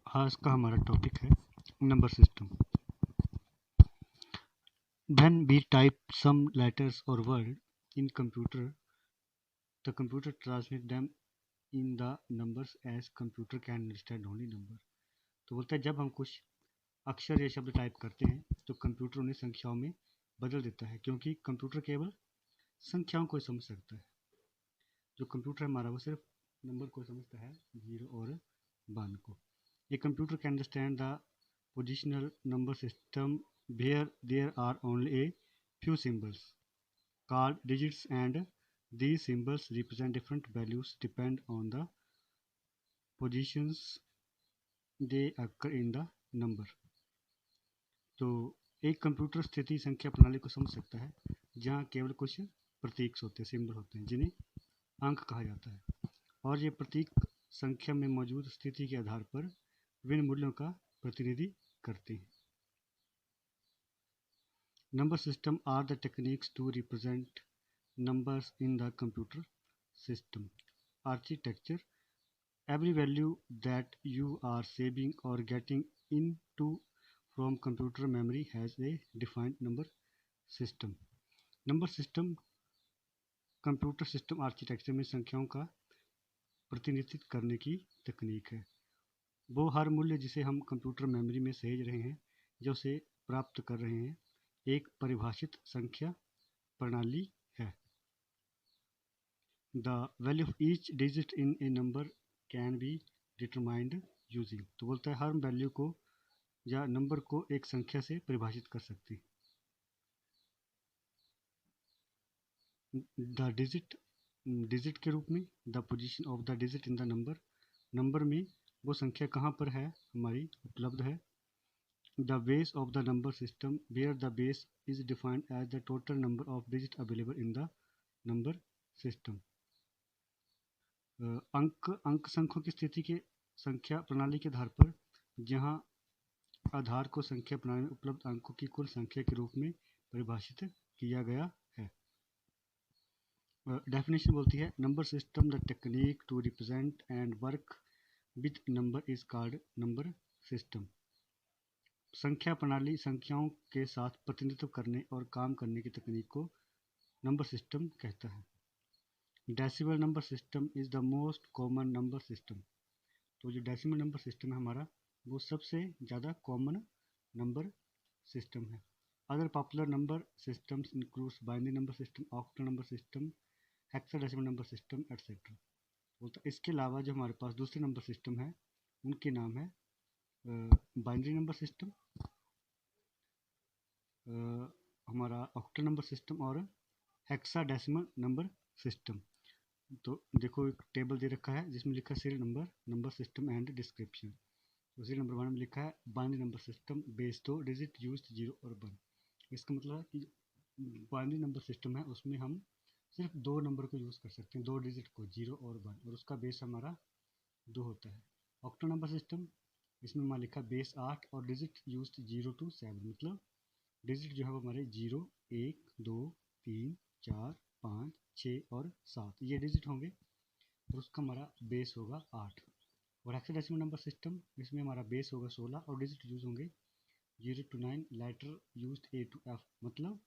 आज का हमारा टॉपिक है number system. When we type some letters or word in computer, the computer transmit them in the numbers as computer can understand only number। तो बोलता है जब हम कुछ अक्षर या शब्द टाइप करते हैं तो कंप्यूटर उन्हें संख्याओं में बदल देता है, क्योंकि कंप्यूटर केवल संख्याओं को समझ सकता है। जो कंप्यूटर है हमारा वो सिर्फ नंबर को समझता है, 0 और 1 को। A computer can understand the positional number system where there are only a few symbols called digits, and these symbols represent different values depend on the positions they occur in the number। तो एक computer स्थिति संख्या प्रणाली को समझ सकता है जहाँ केवल कुछ प्रतीक होते हैं, सिंबल होते हैं, जिन्हें अंक कहा जाता है, और ये प्रतीक संख्या में मौजूद स्थिति के आधार पर विभिन्न मूल्यों का प्रतिनिधि करते हैं। Number system are the techniques to represent numbers in the computer system architecture। Every value that you are saving or getting into from computer memory has a defined number system। Number system computer system architecture में संख्याओं का प्रतिनिधित्व करने की तकनीक है। वो हर मूल्य जिसे हम कंप्यूटर मेमोरी में सहेज रहे हैं या उसे प्राप्त कर रहे हैं एक परिभाषित संख्या प्रणाली है। The value of each digit in a number can be determined using। तो बोलता है हर वैल्यू को या नंबर को एक संख्या से परिभाषित कर सकते हैं। द डिजिट के रूप में, the position of the digit in the number में वो संख्या कहाँ पर है हमारी उपलब्ध है। The base of the number system where the base is defined as the total number of digit available in the number system. अंक संख्यों की स्थिति के संख्या प्रणाली के आधार पर जहां आधार को संख्या प्रणाली में उपलब्ध अंकों की कुल संख्या के रूप में परिभाषित किया गया है। डेफिनेशन बोलती है number system the technique to represent and work with number is called number system. संख्या प्रणाली संख्याओं के साथ प्रतिनिधित्व करने और काम करने की तकनीक को नंबर सिस्टम कहता है। Decimal number system is the most common number system. तो जो डेसिमल नंबर सिस्टम है हमारा वो सबसे ज़्यादा कॉमन नंबर सिस्टम है। Other popular number systems includes binary number system, octal number system, hexadecimal number system etcetera. तो इसके अलावा जो हमारे पास दूसरे नंबर सिस्टम है उनके नाम है बाइनरी नंबर सिस्टम, हमारा ऑक्टल नंबर सिस्टम और हेक्साडेसिमल नंबर सिस्टम। तो देखो एक टेबल दे रखा है जिसमें लिखा है serial number system and description. तो सीरियल नंबर 1 में लिखा है binary number system base 2 digit used 0 और 1। इसका मतलब है कि बाइनरी नंबर सिस्टम है उसमें हम सिर्फ 2 नंबर को यूज़ कर सकते हैं, 2 डिजिट को, 0 और 1, और उसका बेस हमारा 2 होता है। ऑक्टल नंबर सिस्टम इसमें हमारा लिखा बेस 8 और डिजिट यूज्ड 0 to 7, मतलब डिजिट जो है वो हमारे 0, 1, 2, 3, 4, 5, 6 और 7 ये डिजिट होंगे और उसका हमारा बेस होगा 8। और हेक्साडेसिमल नंबर सिस्टम इसमें हमारा बेस होगा 16 और डिजिट यूज होंगे 0 to 9, letter used A to F, मतलब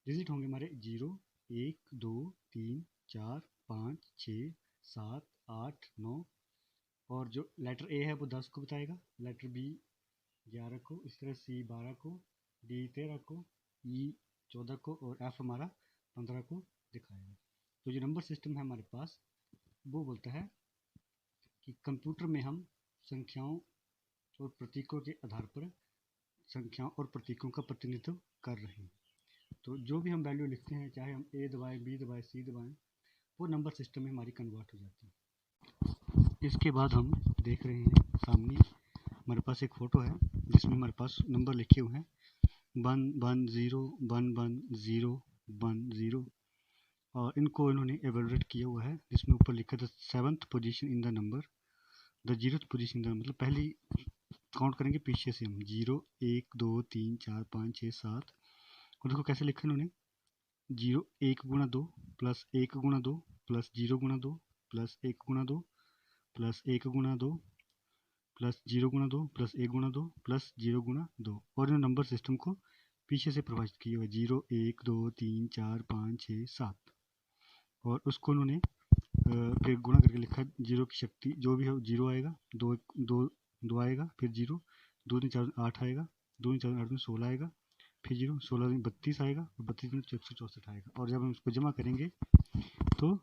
डिजिट होंगे हमारे 0, 1, 2, 3, 4, 5, 6, 7, 8, 9, और जो लेटर A है वो 10 को बताएगा, लेटर B 11 को, इस तरह C 12 को, D 13 को, E 14 को और F हमारा 15 को दिखाएगा। तो जो नंबर सिस्टम है हमारे पास वो बोलता है कि कंप्यूटर में हम संख्याओं और प्रतीकों के आधार पर संख्याओं और प्रतीकों का प्रतिनिधित्व कर रहे हैं। तो जो भी हम वैल्यू लिखते हैं, चाहे हम A दबाएं, B दबाएं, C दबाएं, वो नंबर सिस्टम में हमारी कन्वर्ट हो जाती है। इसके बाद हम देख रहे हैं सामने हमारे पास एक फ़ोटो है जिसमें हमारे पास नंबर लिखे हुए हैं 1 1 0 1 1 0 1 0, और इनको इन्होंने एवेलुएट किया हुआ है जिसमें ऊपर लिखा था 7th position in the number, the 0th position, मतलब पहली काउंट करेंगे पीछे से हम 0 1 2 3 4 5 6 7, और देखो कैसे लिखा इन्होंने 0 1 गुणा 2 प्लस 1 गुणा 2 प्लस 0 गुणा 2 प्लस 1 गुणा 2 प्लस 1 गुणा 2 प्लस 0 गुणा 2 प्लस 1 गुणा 2 प्लस 0 गुणा 2, और इन नंबर सिस्टम को पीछे से परिभाषित किया हुआ 0 1 2 3 4 5 6 7, और उसको उन्होंने फिर गुणा करके लिखा, जीरो की शक्ति जो भी हो 0 आएगा, दो दो दो आएगा, फिर 0, 2 3 4 8 आएगा, 2 3 4 8 में 16 आएगा, फिर 0 16 में 32 आएगा, और 32 में 164 आएगा, और जब हम इसको जमा करेंगे तो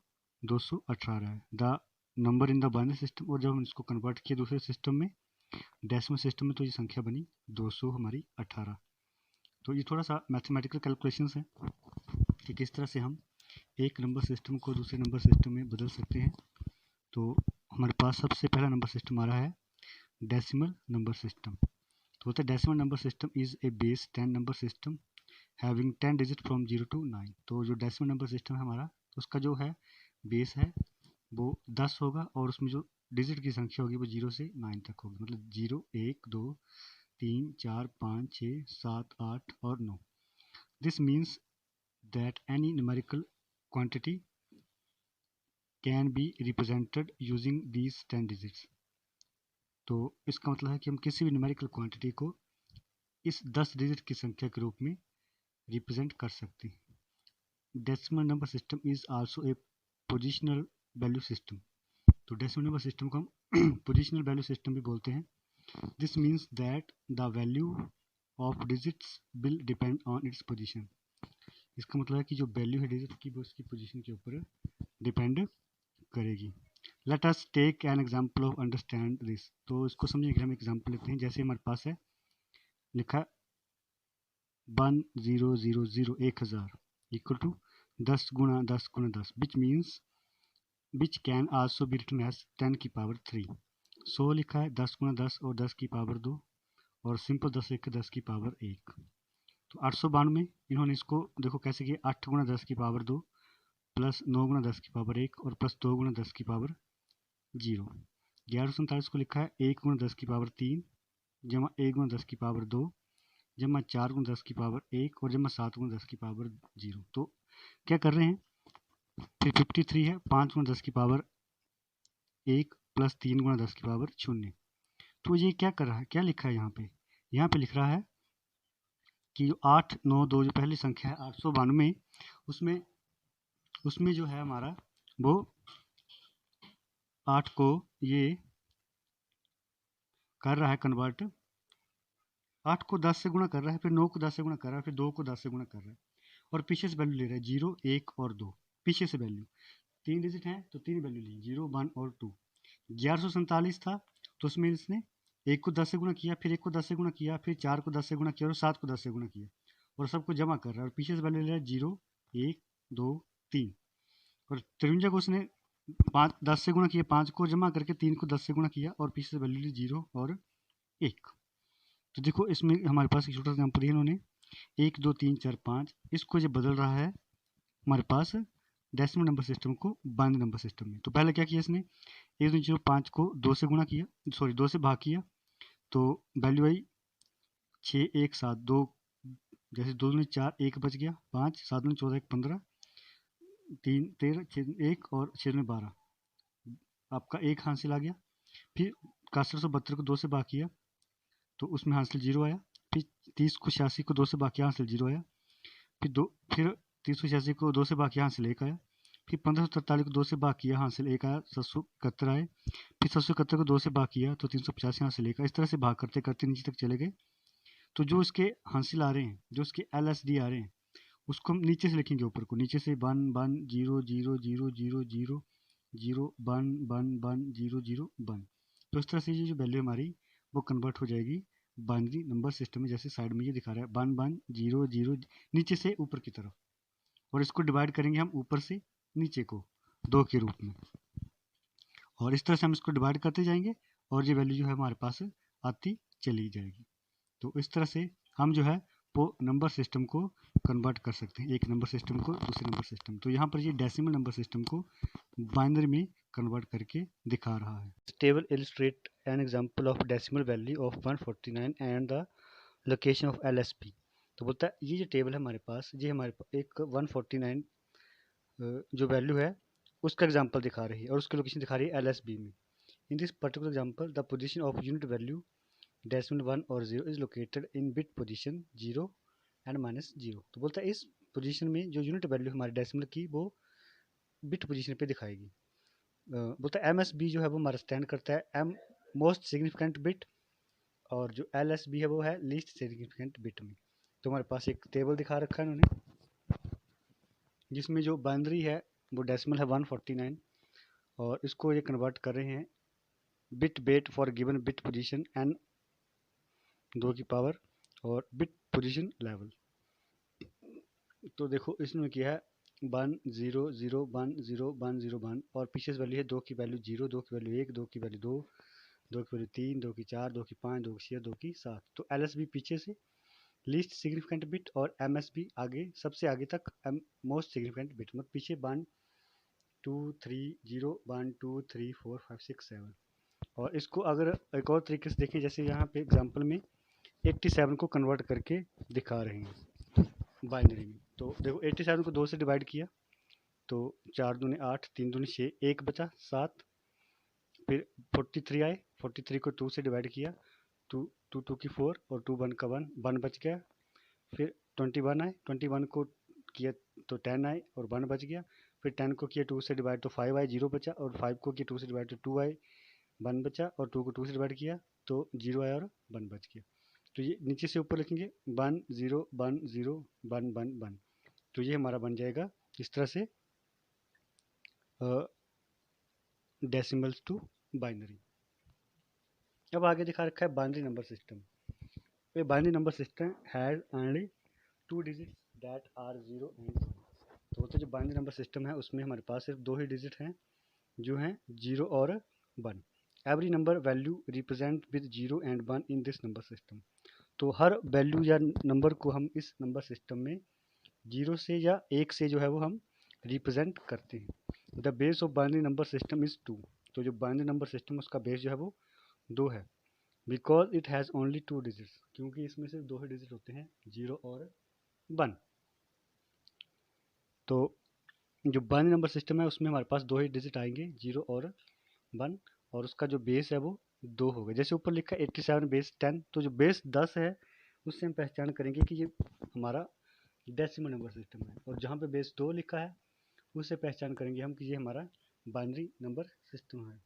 218 है the number in the binary system. और जब हम इसको कन्वर्ट किए दूसरे सिस्टम में, डेसिमल सिस्टम में, तो ये संख्या बनी 200 हमारी 18। तो ये थोड़ा सा मैथमेटिकल कैलकुलेशंस है कि किस तरह से हम एक नंबर सिस्टम को दूसरे नंबर सिस्टम में बदल सकते हैं। तो हमारे पास सबसे पहला नंबर सिस्टम आ रहा है डेसिमल नंबर सिस्टम। तो होता है decimal number system is a base 10 number system having 10 digit from 0 to 9। तो जो डेसिमल नंबर सिस्टम है हमारा, उसका जो है बेस है वो 10 होगा, और उसमें जो डिजिट की संख्या होगी वो 0 से 9 तक होगी, मतलब 0 1 2 3 4 5 6 7 8 और 9। This means that any numerical quantity can be represented using these 10 digits। तो इसका मतलब है कि हम किसी भी न्यूमेरिकल क्वांटिटी को इस 10 डिजिट की संख्या के रूप में रिप्रेजेंट कर सकते हैं। Decimal number system is also a positional value system. तो डेसिमल नंबर सिस्टम को हम पोजिशनल वैल्यू सिस्टम भी बोलते हैं। This means that the value of digits will depend on its position. इसका मतलब है कि जो वैल्यू है डिजिट की वो उसकी पोजिशन के ऊपर डिपेंड करेगी। Let us take an example of understand this. तो इसको समझने के लिए हम एग्जाम्पल लेते हैं। जैसे हमारे पास है लिखा 1000 1000 इक्वल टू 10 गुणा 10 गुणा 10, which can also be written as 10 की पावर 3। 100 लिखा है 10 गुणा 10 और 10 की पावर 2, और सिंपल 10 एक 10 की पावर 1। तो 892 इन्होंने इसको देखो कैसे किया, 8 गुणा 10 की पावर 2 प्लस 9 गुणा 10 की पावर 1 और प्लस 2 गुणा 10 की पावर 0। 1147 को लिखा है 1 गुणा 10 की पावर 3 जमा 1 गुणा 10 की पावर 2 जमा 4 गुणा 10 की पावर 1 और जमा 7 गुणा 10 की पावर 0। तो क्या कर रहे हैं, फिर 53 है 5 गुणा 10 की पावर 1 प्लस 3 गुणा 10 की पावर 0। तो ये क्या कर रहा है, क्या लिखा है यहाँ पे लिख रहा है कि जो 892 जो पहली संख्या है 892, उसमें जो है हमारा वो 8 को ये कर रहा है कन्वर्ट, 8 को 10 से गुणा कर रहा है, फिर 9 को 10 से गुणा कर रहा है, फिर 2 को 10 से गुणा कर रहा है, और पीछे से वैल्यू ले रहा है 0 1 और 2। पीछे से वैल्यू 3 डिजिट है तो 3 वैल्यू ली 0 1 और 2। 1147 था तो उसमें इसने 1 को 10 से गुणा किया, फिर 1 को 10 से गुणा किया, फिर 4 को 10 से गुणा किया और 7 को 10 से गुणा किया, और सबको जमा कर रहा है, और पीछे से वैल्यू ले रहा है 0 1 2 3। और 53 को उसने 10 से गुणा किया, 5 को जमा करके 3 को 10 से गुणा किया, और पीछे से वैल्यू ली 0 और 1। तो देखो इसमें हमारे पास एक छोटा सा एग्जाम्पल है, इन्होंने 1 2 3 4 5 इसको जो बदल रहा है हमारे पास डेसिमल नंबर सिस्टम को बाइनरी नंबर सिस्टम में। तो पहले क्या किया इसने, 1 2 0 5 को 2 से गुणा किया, सॉरी 2 से भाग किया, तो वैल्यू आई 6 1 7 2, जैसे 2 दूनी 4 1 बच गया, 5 7 दूनी 14 1 15 3 13 6 1 और 6 में 12, आपका 1 हासिल आ गया। फिर 6172 को 2 से भाग किया तो उसमें हासिल 0 आया, फिर 30 को 86 को 2 से भाग किया, हासिल 0 आया, फिर 386 को 2 से भाग किया, हासिल 1 आया, फिर 1543 को 2 से भाग किया, हासिल 1 आया, 771 आए, फिर 771 को 2 से भाग किया तो 385 हासिल 1 आया। इस तरह से भाग करते करते नीचे तक चले गए। तो जो इसके हासिल आ रहे हैं, जो इसके LSD आ रहे हैं, उसको हम नीचे से लिखेंगे ऊपर को, नीचे से 1 1 0 0 0 0 0 0 1 1 1 0 0 1। तो इस तरह से ये जो वैल्यू हमारी वो कन्वर्ट हो जाएगी बाइनरी नंबर सिस्टम में, जैसे साइड में ये दिखा रहा है 1 1 0 0 नीचे से ऊपर की तरफ, और इसको डिवाइड करेंगे हम ऊपर से नीचे को 2 के रूप में, और इस तरह से हम इसको डिवाइड करते जाएंगे और ये वैल्यू जो है हमारे पास आती चली जाएगी। तो इस तरह से हम जो है वो नंबर सिस्टम को कन्वर्ट कर सकते हैं, एक नंबर सिस्टम को दूसरे नंबर सिस्टम। तो यहाँ पर ये डेसिमल नंबर सिस्टम को बाइनरी में कन्वर्ट करके दिखा रहा है। Table illustrate an example of decimal value of 149 and the location of LSB। तो बोलता है ये जो टेबल है हमारे पास, ये हमारे पास एक 149 जो वैल्यू है उसका एग्जांपल दिखा रही है, और उसकी लोकेशन दिखा रही है LSB में। In this particular example the position of unit value decimal 1 और 0 is located in bit position 0 and -0। तो बोलता है इस पोजीशन में जो यूनिट वैल्यू हमारे डेसिमल की वो बिट पोजीशन पे दिखाएगी। बोलता है MSB जो है वो हमारा स्टैंड करता है M मोस्ट सिग्निफिकेंट बिट, और जो LSB है वो है लीस्ट सिग्निफिकेंट बिट में। तो हमारे पास एक टेबल दिखा रखा है उन्होंने, जिसमें जो बाइनरी है वो डेसिमल है 149, और इसको ये कन्वर्ट कर रहे हैं bit bet for given bit position n 2 की पावर और बिट पोजीशन लेवल। तो देखो इसमें किया है 1 0 0 1 0 1 0 1, और पीछे से वैल्यू है 2 की वैल्यू 0, 2 की वैल्यू 1, 2 की वैल्यू 2, 2 की वैल्यू 3, 2 की 4, 2 की 5, 2 की 6, 2 की 7। तो LSB पीछे से लीस्ट सिग्निफिकेंट बिट और MSB आगे सबसे आगे तक मोस्ट सिग्निफिकेंट बिट, मतलब पीछे 1 2 3 0 1 2 3 4 5 6 7। और इसको अगर एक और तरीके से देखें, जैसे यहाँ पे एग्जांपल में 87 को कन्वर्ट करके दिखा रहे हैं बाइनरी में। तो देखो 87 को 2 से डिवाइड किया तो 4 दूनी 8, 3 दूनी 6, 1 बचा 7। फिर 43 आए, 43 को 2 से डिवाइड किया, 2 2 2 की 4 और 2 1 का 1, 1 बच गया। फिर 21 आए, 21 को किया तो 10 आए और 1 बच गया। फिर 10 को किया 2 से डिवाइड तो 5 आए, 0 बचा। और 5 को किया 2 से डिवाइड तो 2 आए, 1 बचा। और 2 को 2 से डिवाइड किया तो 0 आया और 1 बच गया। तो ये नीचे से ऊपर लिखेंगे 1 0 1 0 1 1 1। तो ये हमारा बन जाएगा इस तरह से डेसिमल्स टू बाइनरी। अब आगे दिखा रखा है बाइनरी नंबर सिस्टम। ये binary number system has only 2 digits that are 0 and 1। तो बोलते जो बाइनरी नंबर सिस्टम है उसमें हमारे पास सिर्फ 2 ही डिजिट हैं जो हैं 0 और 1। Every number value represent with 0 and 1 in this number system. तो हर वैल्यू या नंबर को हम इस नंबर सिस्टम में 0 से या 1 से जो है वो हम रिप्रेजेंट करते हैं। The base of binary number system is 2। तो जो बाइनरी नंबर सिस्टम उसका बेस जो है वो 2 है। Because it has only 2 digits, क्योंकि इसमें सिर्फ 2 ही डिजिट होते हैं 0 और 1। तो जो बाइनरी नंबर सिस्टम है उसमें हमारे पास 2 ही डिजिट आएंगे 0 और 1, और उसका जो बेस है वो 2 होगा। जैसे ऊपर लिखा है 87 बेस 10, तो जो बेस 10 है उससे हम पहचान करेंगे कि ये हमारा डेसिमल नंबर सिस्टम है। और जहाँ पे बेस 2 लिखा है उससे पहचान करेंगे हम कि ये हमारा बाइनरी नंबर सिस्टम है।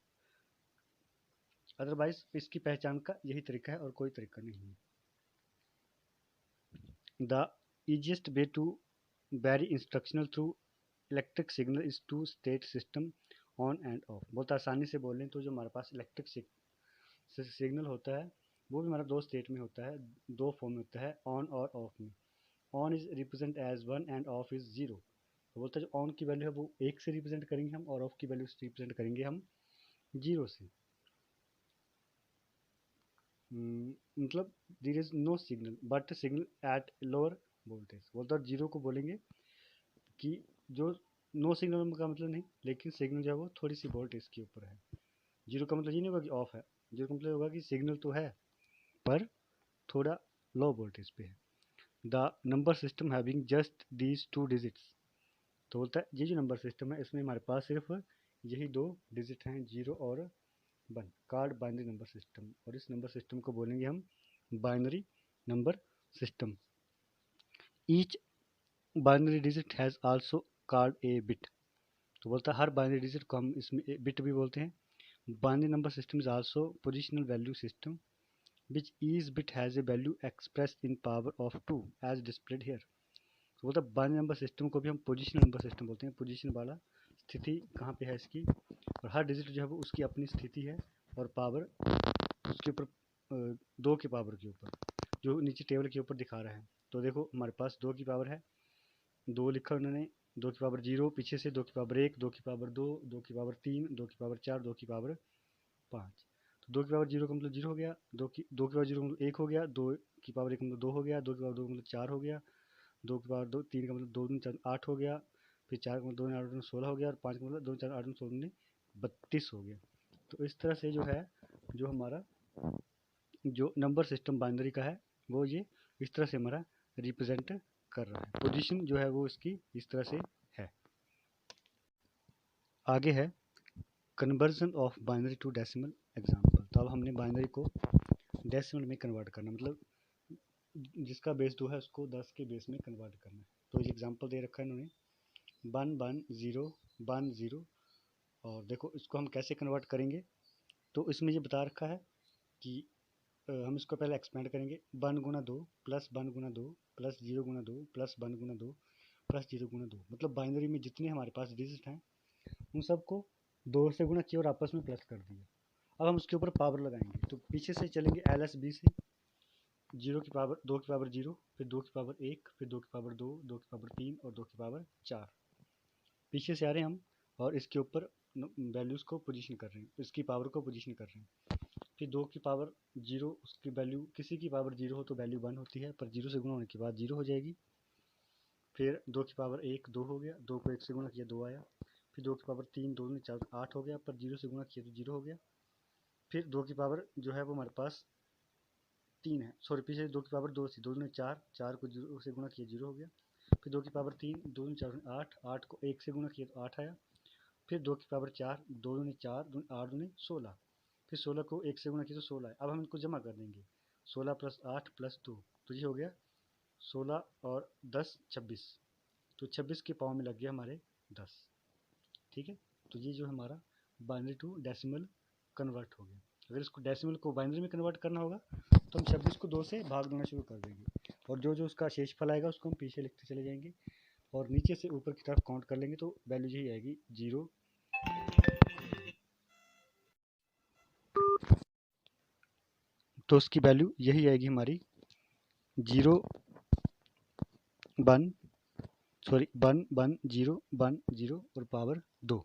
अदरवाइज इसकी पहचान का यही तरीका है और कोई तरीका नहीं है। The easiest way to vary instructional through electric signal is two state system on and off. बहुत आसानी से बोलें तो जो हमारे पास इलेक्ट्रिक सिग्नल होता है वो भी हमारा 2 स्टेट में होता है, 2 फॉर्म में होता है, ऑन और ऑफ में। On is represent as 1 and off is 0। तो बोलता है जो ऑन की वैल्यू है वो 1 से रिप्रेजेंट करेंगे हम, और ऑफ की वैल्यू से रिप्रेजेंट करेंगे हम 0 से। मतलब there is no signal but signal at lower voltage. बोलता है 0 को बोलेंगे कि जो नो सिग्नल का मतलब नहीं, लेकिन सिग्नल जो है वो थोड़ी सी वोल्टेज के ऊपर है। 0 का मतलब ये नहीं होगा कि ऑफ है, 0 का मतलब होगा कि सिग्नल तो है पर थोड़ा लो वोल्टेज पे है। The number system having just these 2 digits. तो बोलता है ये जो नंबर सिस्टम है इसमें हमारे पास सिर्फ यही 2 डिजिट हैं 0 और 1, कार्ड बाइनरी नंबर सिस्टम। और इस नंबर सिस्टम को बोलेंगे हम binary number system. Each binary digit has also called A bit. तो बोलता है हर बाइनरी डिजिट को हम इसमें बिट भी बोलते हैं। Binary number system is also positional value system which each bit has a value expressed in power of 2 as displayed here। तो बोलता है बाइनरी नंबर सिस्टम को भी हम पोजिशनल नंबर सिस्टम बोलते हैं। पोजीशन वाला स्थिति कहाँ पे है इसकी, और हर डिजिट जो है वो उसकी अपनी स्थिति है और पावर उसके ऊपर 2 की पावर के ऊपर जो नीचे टेबल के ऊपर दिखा रहा है। तो देखो हमारे पास 2 की पावर है, 2 लिखा उन्होंने, 2 की पावर 0 पीछे से, 2 की पावर 1, 2 की पावर 2, 2 की पावर 3, 2 की पावर 4, 2 की पावर 5। तो 2 की पावर 0 का मतलब 0 हो गया, 2 की पावर 0 का मतलब 1 हो गया, 2 की पावर 1 का मतलब 2 हो गया, 2 की पावर 2 का मतलब 4 हो गया, 2 की पावर 2 3 का मतलब 2 4 8 हो गया, फिर 4 का मतलब 2 8 16 हो गया, और 5 का मतलब 2 4 8 16 32 हो गया। तो इस तरह से जो है जो हमारा जो नंबर सिस्टम बाइनरी का है वो ये इस तरह से हमारा रिप्रेजेंट कर रहा है। पोजीशन जो है वो इसकी इस तरह से है। आगे है conversion of binary to decimal example. तो अब हमने बाइनरी को डेसिमल में कन्वर्ट करना, मतलब जिसका बेस 2 है उसको 10 के बेस में कन्वर्ट करना है। तो ये एग्जाम्पल दे रखा है इन्होंने 1 1 0 1 0। और देखो इसको हम कैसे कन्वर्ट करेंगे, तो इसमें ये बता रखा है कि हम इसको पहले एक्सपेंड करेंगे 1 गुना 2 प्लस 1 गुना 2 प्लस 0 गुना 2 प्लस 1 गुना 2 प्लस 0 गुना 2। मतलब बाइनरी में जितने हमारे पास डिजिट हैं उन सबको 2 से गुना किया और आपस में प्लस कर दिया। अब हम उसके ऊपर पावर लगाएंगे, तो पीछे से चलेंगे LSB से 0 की पावर 2 की पावर 0, फिर 2 की पावर 1, फिर 2 की पावर 2, 2 की पावर 3 और 2 की पावर 4। पीछे से आ रहे हैं हम और इसके ऊपर वैल्यूज़ को पोजीशन कर रहे हैं, इसकी पावर को पोजीशन कर रहे हैं। फिर 2 की पावर 0, उसकी वैल्यू किसी की पावर 0 हो तो वैल्यू 1 होती है, पर 0 से गुना होने के बाद 0 हो जाएगी। फिर 2 की पावर 1 2 हो गया, 2 को 1 से गुना किया 2 आया। फिर 2 की पावर 3 2 4 8 हो गया, पर 0 से गुना किया तो 0 हो गया। फिर 2 की पावर जो है वो हमारे पास 3 है, सॉरी पीछे 2 की पावर 2 थी, 2 ने 4, 4 को 0 से गुना किया 0 हो गया। फिर 2 की पावर 3 2 ने 4 8, 8 को 1 से गुना किया तो 8 आया। फिर 2 की पावर 4 2 ने 4 8 ने 16, फिर 16 को 1 से गुना किया तो 16 है। अब हम इनको जमा कर देंगे 16 प्लस 8 प्लस 2, तो ये हो गया 16 और 10 26। तो 26 के पावर में लग गया हमारे 10। ठीक है, तो ये जो हमारा बाइनरी टू डेसिमल कन्वर्ट हो गया। अगर इसको डेसिमल को बाइनरी में कन्वर्ट करना होगा तो हम 26 को 2 से भाग देना शुरू कर देंगे और जो जो उसका शेष फल आएगा उसको हम पीछे लिखते चले जाएंगे और नीचे से ऊपर की तरफ काउंट कर लेंगे तो वैल्यू यही आएगी 0। तो उसकी वैल्यू यही आएगी हमारी 0 1 1 1 0 1 0 और पावर 2।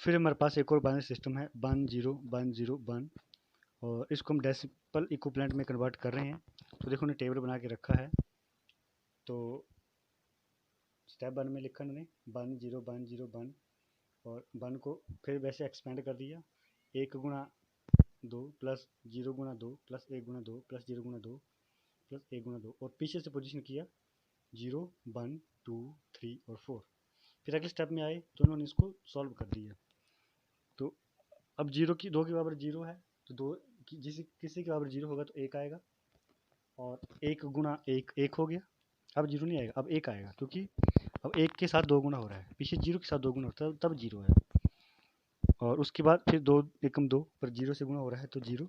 फिर हमारे पास एक और बाइनरी सिस्टम है 1 0 1 0 1 और इसको हम डेसिमल इक्विवेलेंट में कन्वर्ट कर रहे हैं। तो देखो उन्हें टेबल बना के रखा है। तो स्टेप 1 में लिखा उन्होंने 1 0 1 0 1 और 1 को फिर वैसे एक्सपेंड कर दिया 1 गुना 2 प्लस 0 गुना 2 प्लस 1 गुना 2 प्लस 0 गुना 2 प्लस 1 गुना 2 और पीछे से पोजीशन किया 0 1 2 3 और 4। फिर अगले स्टेप में आए तो उन्होंने इसको सॉल्व कर दिया। तो अब 0 की 2 की पावर 0 है तो 2 किसी की पावर 0 होगा तो 1 आएगा और 1 गुना 1 1 हो गया। अब 0 नहीं आएगा, अब 1 आएगा क्योंकि अब 1 के साथ 2 गुना हो रहा है, पीछे 0 के साथ 2 गुना होता है तब 0 है। और उसके बाद फिर 2 एकम 2 पर 0 से गुना हो रहा है तो 0।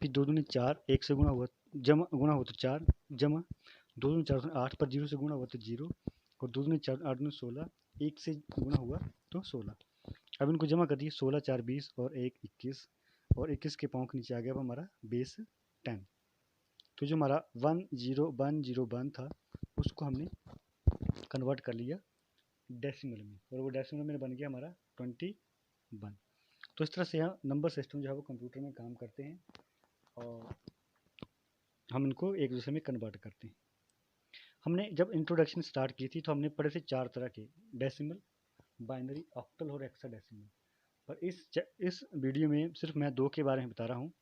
फिर 2 दूनी 4, 1 से गुना हुआ जमा गुना हुआ तो 4 जमा 2 दूनी 4 8 पर 0 से गुना हुआ तो 0 और 2 दूनी 4 8 दूनी 16, 1 से गुना हुआ तो 16। अब इनको जमा कर दिए 16 4 20 और 1 21 और 21 के पाँव के नीचे आ गया अब हमारा बेस 10। तो जो हमारा 1 0 1 0 1 था उसको हमने कन्वर्ट कर लिया डेसिमल में और वो डेसिमल में बन गया हमारा 21। तो इस तरह से यहाँ नंबर सिस्टम जो है वो कंप्यूटर में काम करते हैं और हम इनको एक दूसरे में कन्वर्ट करते हैं। हमने जब इंट्रोडक्शन स्टार्ट की थी तो हमने पढ़े थे 4 तरह के डेसिमल, बाइनरी, ऑक्टल और हेक्साडेसिमल। पर इस वीडियो में सिर्फ मैं 2 के बारे में बता रहा हूँ,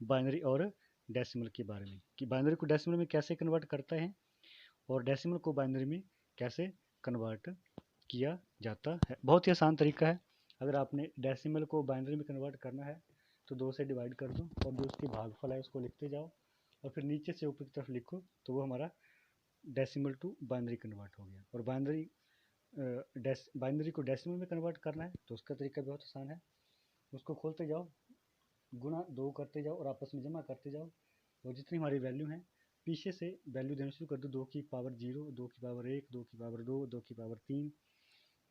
बाइनरी और डेसिमल के बारे में, कि बाइनरी को डेसिमल में कैसे कन्वर्ट करते हैं और डेसिमल को बाइनरी में कैसे कन्वर्ट किया जाता है। बहुत ही आसान तरीका है। अगर आपने डेसिमल को बाइनरी में कन्वर्ट करना है तो 2 से डिवाइड कर दो और जो उसकी भागफल है उसको लिखते जाओ और फिर नीचे से ऊपर की तरफ लिखो तो वो हमारा डेसिमल टू बाइनरी कन्वर्ट हो गया। और बाइनरी को डेसिमल में कन्वर्ट करना है तो उसका तरीका बहुत आसान है। उसको खोलते जाओ, गुना 2 करते जाओ और आपस में जमा करते जाओ और जितनी हमारी वैल्यू है पीछे से वैल्यू देना शुरू कर दो। 2 की पावर 0, 2 की पावर 1, 2 की पावर 2, 2 की पावर 3,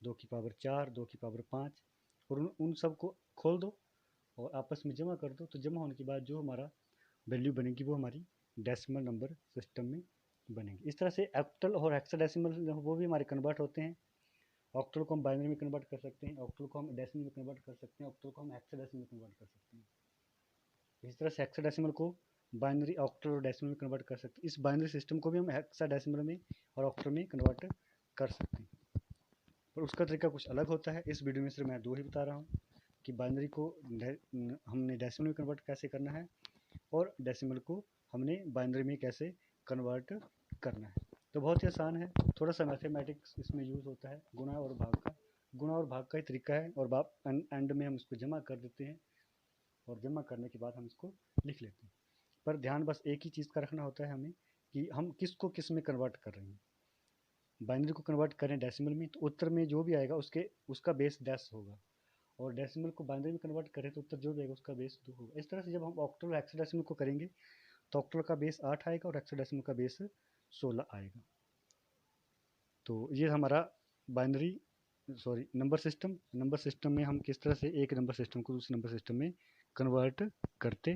2 की पावर 4, 2 की पावर 5 और उन सब को खोल दो और आपस में जमा कर दो। तो जमा होने के बाद जो हमारा वैल्यू बनेगी वो हमारी डेसिमल नंबर सिस्टम में बनेगी। इस तरह से ऑक्टल और हेक्साडेसिमल वो भी हमारे कन्वर्ट होते हैं। ऑक्टल को हम बाइनरी में कन्वर्ट कर सकते हैं, ऑक्टल को हम डेसिमल में कन्वर्ट कर सकते हैं, ऑक्टल को हम हेक्साडेसिमल में कन्वर्ट कर सकते हैं। इस तरह से हेक्साडेसिमल को बाइनरी, ऑक्टल और डेसिमल में कन्वर्ट कर सकते हैं। इस बाइनरी सिस्टम को भी हम हेक्साडेसिमल में और ऑक्टल में कन्वर्ट कर सकते हैं, पर उसका तरीका कुछ अलग होता है। इस वीडियो में सिर्फ मैं 2 ही बता रहा हूँ कि बाइनरी को हमने डेसिमल में कन्वर्ट कैसे करना है और डेसिमल को हमने बाइनरी में कैसे कन्वर्ट करना है। तो बहुत ही आसान है, थोड़ा सा मैथमेटिक्स इसमें यूज़ होता है, गुणा और भाग का, गुणा और भाग का ही तरीका है, और एंड में हम इसको जमा कर देते हैं, और जमा करने के बाद हम इसको लिख लेते हैं। पर ध्यान बस एक ही चीज़ का रखना होता है हमें कि हम किसको किस में कन्वर्ट कर रहे हैं। बाइनरी को कन्वर्ट करें डेसिमल में तो उत्तर में जो भी आएगा उसका बेस 10 होगा, और डेसिमल को बाइनरी में कन्वर्ट करें तो उत्तर जो भी आएगा उसका बेस 2 होगा। इस तरह से जब हम ऑक्टल हेक्साडेसिमल को करेंगे तो ऑक्टल का बेस 8 आएगा और हेक्साडेसिमल का बेस 16 आएगा। तो ये हमारा बाइनरी नंबर सिस्टम में हम किस तरह से एक नंबर सिस्टम को दूसरे नंबर सिस्टम में कन्वर्ट करते